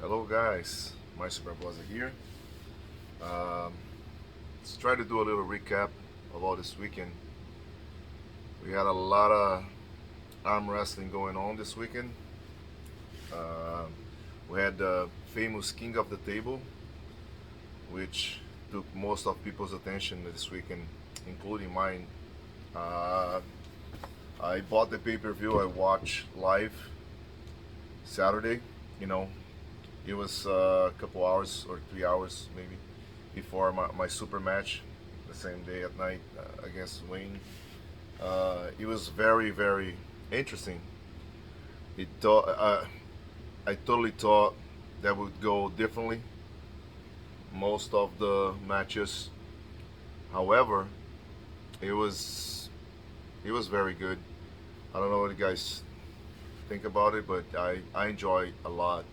Hello guys, my Super Brother here. Um, let's try to do a little recap of all this weekend. We had a lot of arm wrestling going on this weekend. Um we had the famous King of the Table, which took most of people's attention this weekend, including mine. Uh, I bought the pay-per-view. I watched live Saturday. You know, it was a couple hours or 3 hours maybe before my super match the same day at night against Wayne. It was very, very interesting. It I totally thought that would go differently most of the matches. However, it was it was very good. I don't know what you guys think about it, but I enjoy a lot.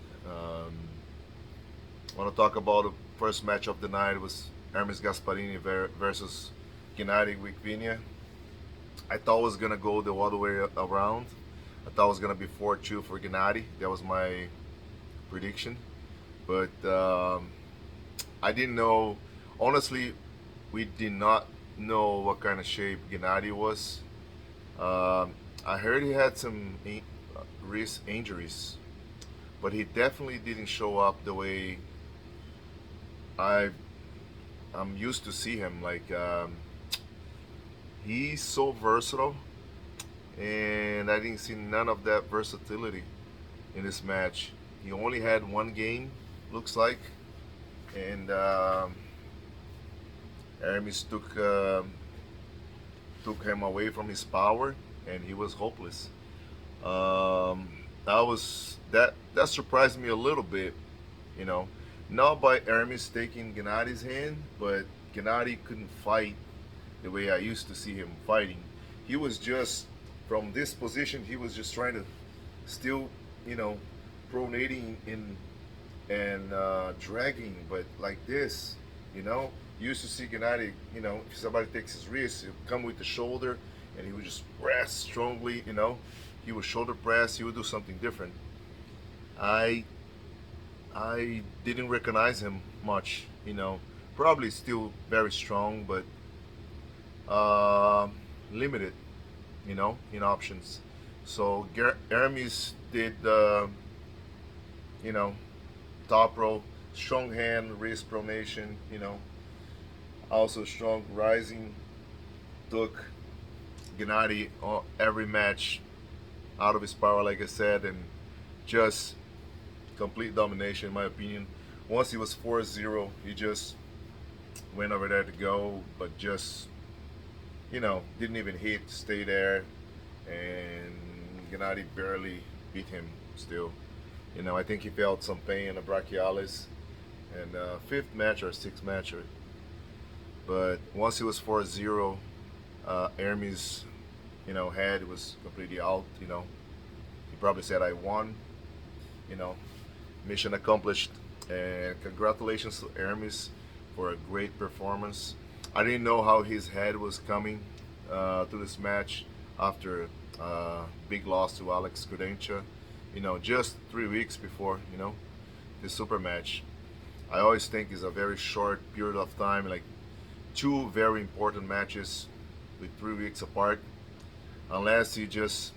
I want to talk about the first match of the night. It was Hermes Gasparini versus Gennady with Vinia. I thought it was gonna go the other way around. I thought it was gonna be 4-2 for Gennady. That was my prediction, but I didn't know. Honestly, we did not know what kind of shape Gennady was. I heard he had some wrist injuries, but he definitely didn't show up the way I I'm used to see him. He's so versatile, and I didn't see none of that versatility in this match. He only had one game, looks like, and Aramis took him away from his power, and he was hopeless. That surprised me a little bit, you know, not by Aramis taking Gennady's hand, but Gennady couldn't fight the way I used to see him fighting. He was just from this position. He was just trying to still, you know, pronating in and dragging, but like this, you know. You used to see Gennady, you know, if somebody takes his wrist, he'll come with the shoulder, and he would just press strongly, you know. He would shoulder press. He would do something different. I I didn't recognize him much, you know. Probably still very strong, but uh, limited, you know, in options. So Aramis did, you know, top row, strong hand, wrist pronation, you know, also strong rising, took Gennady every match out of his power, like I said, and just complete domination, in my opinion. Once he was 4-0, he just went over there to go, but just, you know, didn't even hit, stay there, and Gennady barely beat him still. You know, I think he felt some pain in the brachialis, and fifth match or sixth match, but once he was 4-0, Hermes, you know, head was completely out. You know, he probably said, "I won." You know, mission accomplished. And congratulations to Hermes for a great performance. I didn't know how his head was coming to this match after big loss to Alex Credentia. You know, just 3 weeks before, you know, this super match. I always think is a very short period of time, like two very important matches with 3 weeks apart, unless you just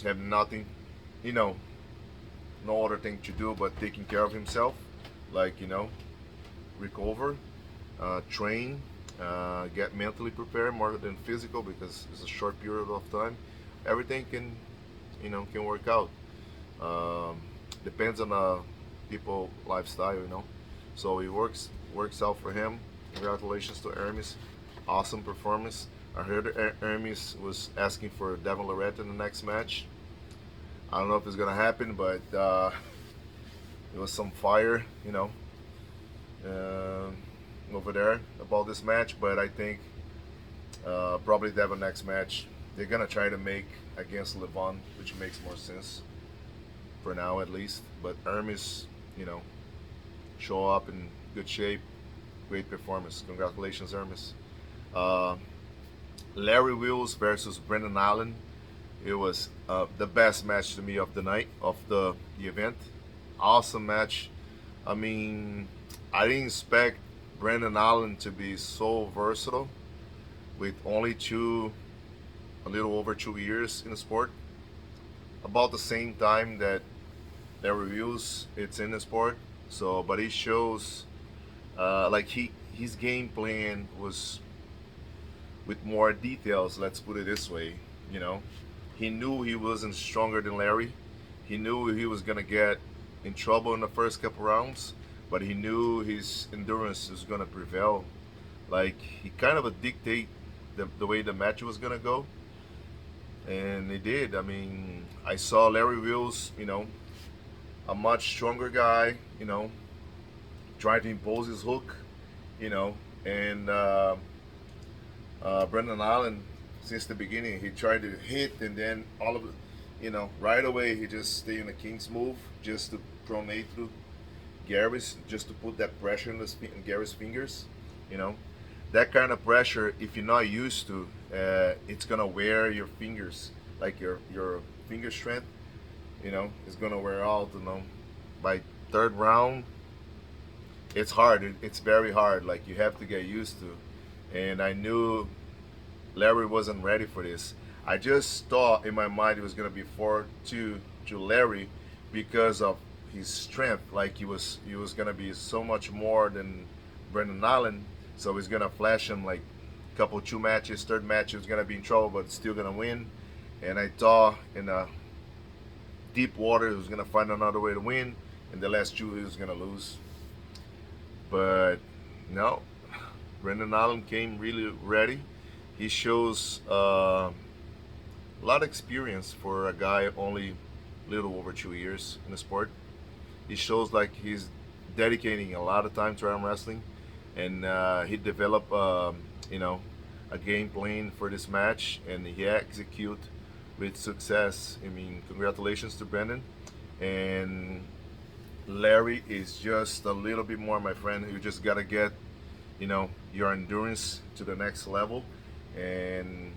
have nothing, you know, no other thing to do but taking care of himself, like, you know, recover, train, get mentally prepared more than physical because it's a short period of time. Everything can, you know, can work out. Um, Depends on people lifestyle, you know. So it works out for him. Congratulations to Hermes, awesome performance. I heard Hermes was asking for Devin Loretta in the next match. I don't know if it's gonna happen, but it was some fire, you know, over there about this match. But I think probably Devin next match they're gonna try to make against Levon, which makes more sense for now at least. But Hermes, you know, show up in good shape, great performance. Congratulations, Hermes. Uh, Larry Wills versus Brendan Allen. It was the best match to me of the night of the event. Awesome match. I mean, I didn't expect Brendan Allen to be so versatile with only a little over 2 years in the sport. About the same time that Larry reviews it's in the sport. So, but he shows like his game plan was with more details. Let's put it this way. You know, he knew he wasn't stronger than Larry. He knew he was gonna get in trouble in the first couple rounds, but he knew his endurance was gonna prevail. Like he kind of a dictate the way the match was gonna go, and it did. I mean, I saw Larry Wills, a much stronger guy, trying to impose his hook, and Brendan Allen, since the beginning, he tried to hit, and then all of it, right away he just stayed in the King's move just to pronate through Gary's, just to put that pressure in Gary's fingers, you know. That kind of pressure, if you're not used to, it's gonna wear your fingers, like your finger strength, it's gonna wear out, By third round, it's hard. It's very hard. Like you have to get used to. And I knew Larry wasn't ready for this. I just thought in my mind it was gonna be 4-2 to Larry because of his strength. Like he was gonna be so much more than Brendan Allen. So he's gonna flash him like a couple two matches. Third match he was gonna be in trouble, but still gonna win. And I thought in a deep water he was gonna find another way to win. And the last two he was gonna lose. But no, Brendan Allen came really ready. He shows a lot of experience for a guy only little over 2 years in the sport. He shows like he's dedicating a lot of time to arm wrestling, and he developed, a game plan for this match, and he execute with success. I mean, congratulations to Brendan. And Larry is just a little bit more, my friend. You just gotta get, your endurance to the next level, and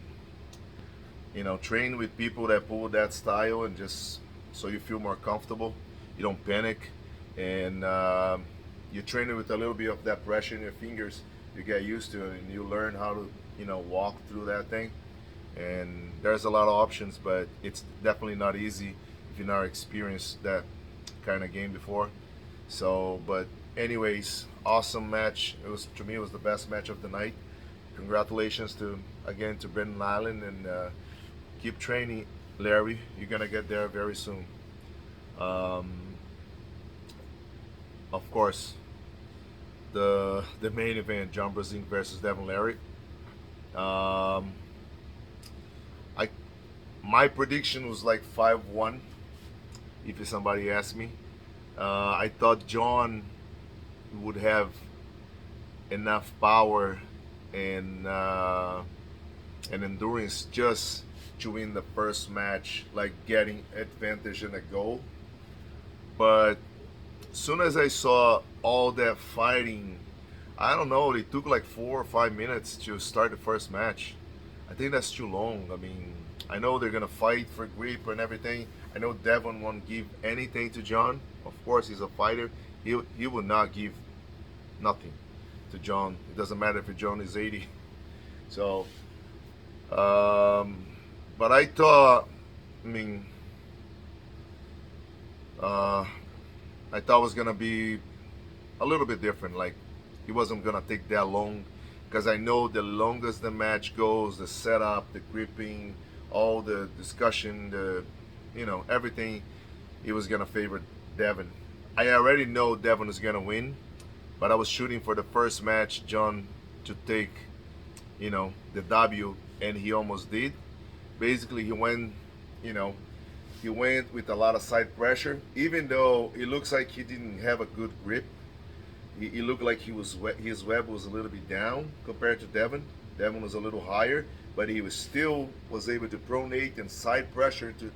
train with people that pull that style, and just so you feel more comfortable. You don't panic, and you train it with a little bit of that pressure in your fingers. You get used to it, and you learn how to, walk through that thing. And there's a lot of options, but it's definitely not easy if you're not experienced that kind of game before. So, but anyways, awesome match. It was, to me, it was the best match of the night. Congratulations to Brendan Allen, and keep training, Larry. You're gonna get there very soon. Um, of course, the main event, John Brasink versus Devin Larry. Um, I My prediction was like 5-1. If somebody asked me, I thought John would have enough power and endurance just to win the first match, like getting advantage in a goal. But soon as I saw all that fighting, I don't know, they took like 4 or 5 minutes to start the first match. I think that's too long. I mean, I know they're gonna fight for grip and everything. I know Devon won't give anything to John. Of course, he's a fighter. He will not give nothing to John. It doesn't matter if John is 80. So, but I thought, I mean, uh, I thought it was gonna be a little bit different. Like, it wasn't gonna take that long, because I know the longest the match goes, the setup, the gripping, all the discussion, everything, it was gonna favor Devin. I already know Devin is gonna win, but I was shooting for the first match, John, to take, the W, and he almost did. Basically, you know, he went with a lot of side pressure, even though it looks like he didn't have a good grip. He looked like his web was a little bit down compared to Devin. Devin was a little higher, but he was able to pronate and side pressure to,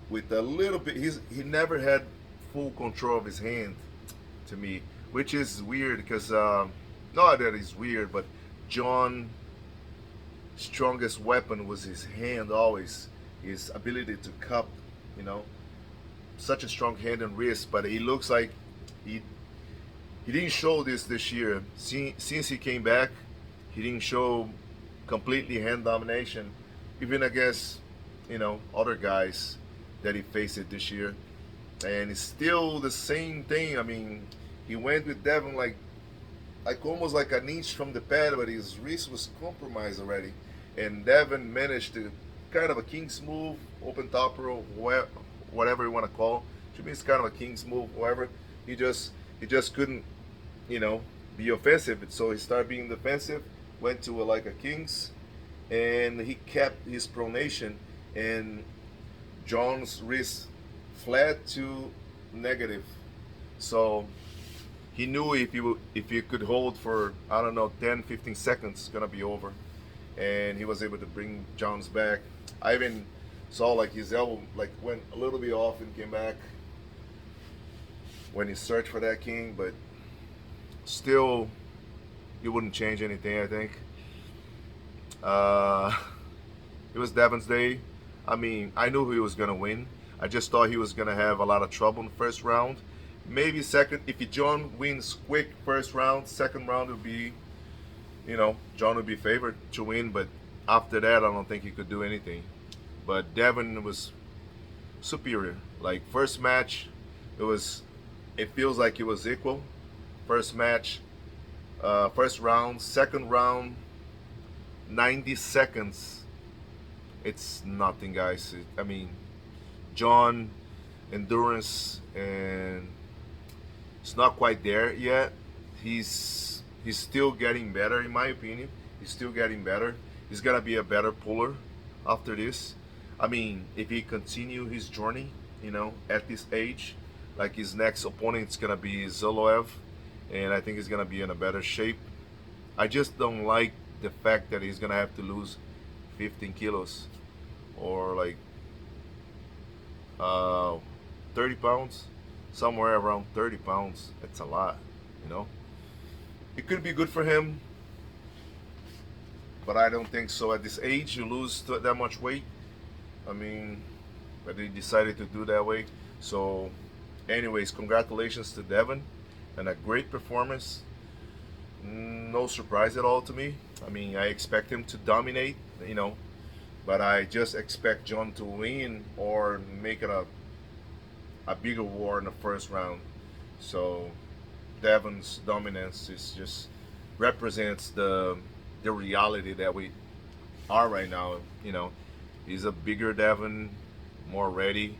with a little bit. He never had full control of his hand, to me, which is weird because not that it's weird, but John's strongest weapon was his hand always, his ability to cup, such a strong hand and wrist. But he looks like He he didn't show this year. Since he came back, he didn't show completely hand domination, even against other guys that he faced it this year. And it's still the same thing. I mean, he went with Devin like almost like an inch from the pad, but his wrist was compromised already. And Devin managed to kind of a king's move, open top row, whatever you want to call. To me, it's kind of a king's move, whatever. He just he just couldn't, you know, be offensive. So he started being defensive, went to like a king's, and he kept his pronation, and John's wrist flat to negative. So he knew if he could hold for I don't know 10, 15 seconds, it's gonna be over. And he was able to bring John's back. I even saw like his elbow like went a little bit off and came back when he searched for that king, but still, it wouldn't change anything. I think uh, it was Devin's day. I mean, I knew he was gonna win. I just thought he was gonna have a lot of trouble in the first round. Maybe second, if John wins quick first round, second round would be, John would be favored to win. But after that, I don't think he could do anything. But Devin was superior. Like first match, it feels like it was equal. First match, first round, second round, 90 seconds. It's nothing, guys. I mean, John endurance and it's not quite there yet. He's still getting better, in my opinion. He's still getting better. He's gonna be a better puller after this. I mean, if he continue his journey, at this age, like his next opponent's gonna be Zoloev, and I think he's gonna be in a better shape. I just don't like the fact that he's gonna have to lose 15 kilos or like 30 pounds, somewhere around 30 pounds. That's a lot, you know. It could be good for him, but I don't think so. At this age, you lose that much weight. I mean, but they decided to do that way. So, anyways, congratulations to Devin and a great performance. No surprise at all to me. I mean, I expect him to dominate, but I just expect John to win or make it a bigger war in the first round. So Devin's dominance is just represents the reality that we are right now. He's a bigger Devin, more ready,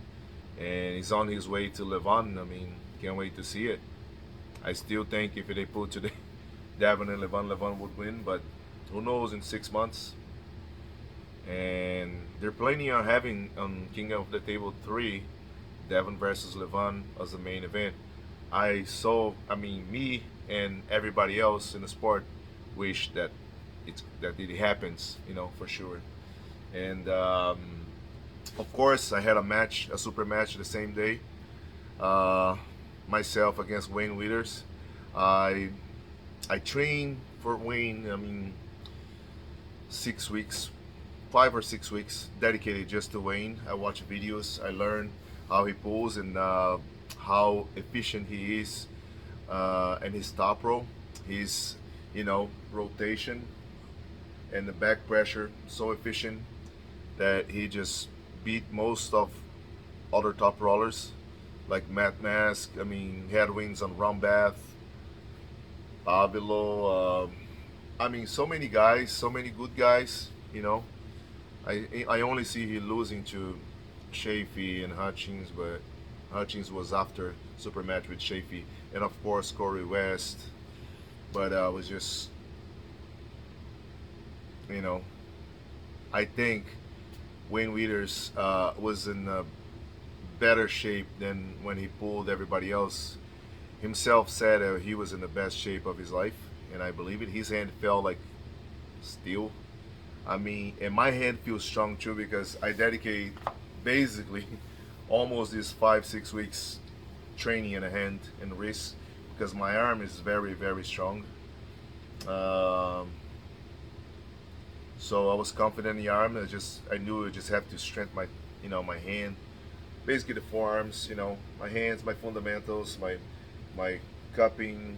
and he's on his way to Levon. I mean, can't wait to see it. I still think if they put today Devin and Levon would win, but who knows in 6 months. And they're planning on having on King of the Table 3 Devin versus Levon as the main event. Me and everybody else in the sport wish that it happens, for sure. And of course, I had a super match the same day. Myself against Wayne Withers. I trained for Wayne. 6 weeks, 5 or 6 weeks, dedicated just to Wayne. I watch videos. I learn how he pulls and how efficient he is, and his top row, his rotation and the back pressure, so efficient that he just beat most of other top rollers like Matt Mask. He had wins on Rumbath, Avilo. So many guys, so many good guys. I only see he losing to Shafee and Hutchins, but Hutchins was after super match with Shafee, and of course Corey West. But I was just, I think Wayne Withers was in a better shape than when he pulled everybody else. Himself said he was in the best shape of his life, and I believe it. His hand felt like steel. And my hand feels strong too because I dedicate basically almost these 5, 6 weeks training in a hand and wrist because my arm is very, very strong. So I was confident in the arm. I knew I just have to strengthen my hand, basically the forearms, my hands, my fundamentals, my my cupping,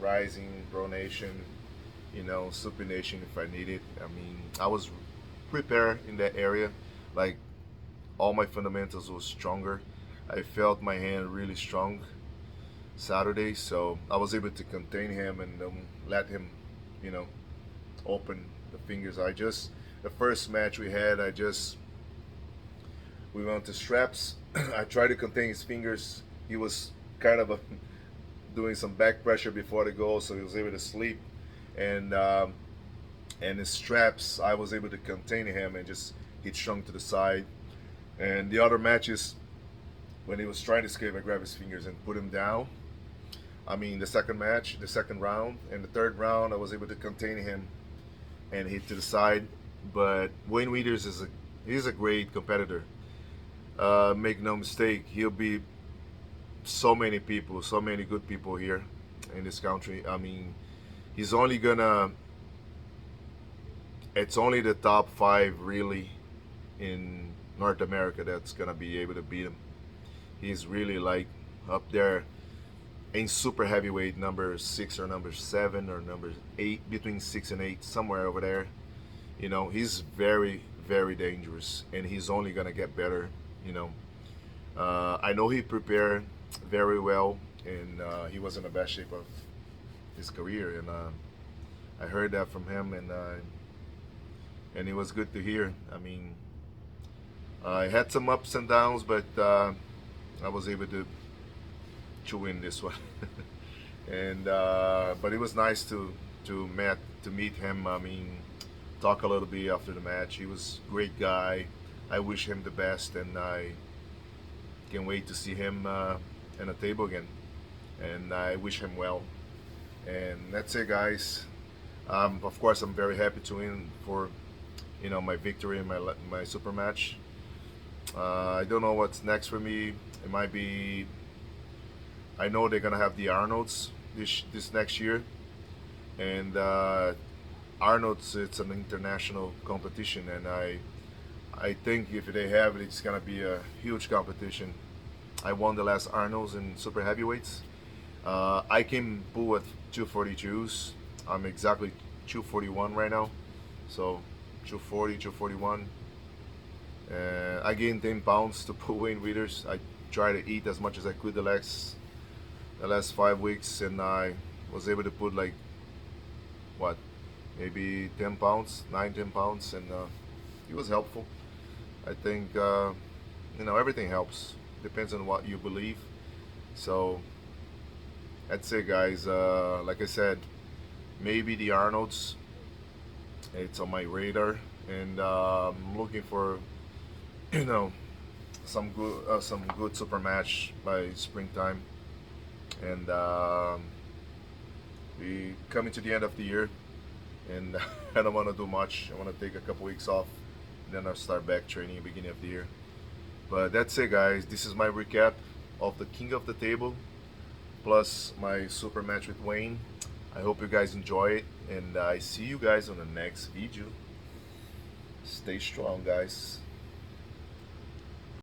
rising, pronation, supination if I need it. I mean, I was prepared in that area. Like all my fundamentals was stronger. I felt my hand really strong Saturday, so I was able to contain him and let him, you know, open the fingers. The first match we had, we went to straps. I tried to contain his fingers. He was kind of doing some back pressure before the goal, so he was able to sleep. And and his straps, I was able to contain him and just he shrunk to the side. And the other matches, when he was trying to escape, I grabbed his fingers and put him down. I mean, the second match, the second round, and the third round, I was able to contain him and hit to the side. But Wayne Wieters he's a great competitor. Make no mistake, he'll be so many people, so many good people here in this country. I mean, he's only gonna. It's only the top five really in North America that's gonna be able to beat him. He's really like up there in super heavyweight, number 6 or number 7 or number 8, between 6 and 8, somewhere over there. He's very, very dangerous, and he's only gonna get better. You know, I know he prepared very well, and he was in the best shape of his career, and I heard that from him, and it was good to hear. I mean, I had some ups and downs, but I was able to win this one, and but it was nice to meet him. I mean, talk a little bit after the match. He was a great guy. I wish him the best, and I can't wait to see him in a table again. And I wish him well. And that's it, guys. Of course, I'm very happy to win for my victory in my super match. I don't know what's next for me. It might be. I know they're gonna have the Arnolds this next year, and Arnold's it's an international competition, and I think if they have it, it's gonna be a huge competition. I won the last Arnold's in super heavyweights. I can pull at 242s. I'm exactly 241 right now, so 240, 241. I gained 10 pounds to pull Wayne Wieters. I tried to eat as much as I could the last 5 weeks, and I was able to put like what, maybe 10 pounds, 10 pounds, and it was helpful. I think everything helps. Depends on what you believe. So that's it, guys. Like I said, maybe the Arnold's. It's on my radar, and I'm looking for you know some good super match by springtime, and we coming to the end of the year, and I don't want to do much. I want to take a couple weeks off, and then I'll start back training beginning of the year. But that's it, guys. This is my recap of the King of the Table plus my super match with Wayne. I hope you guys enjoy it, and I see you guys on the next video. Stay strong, guys.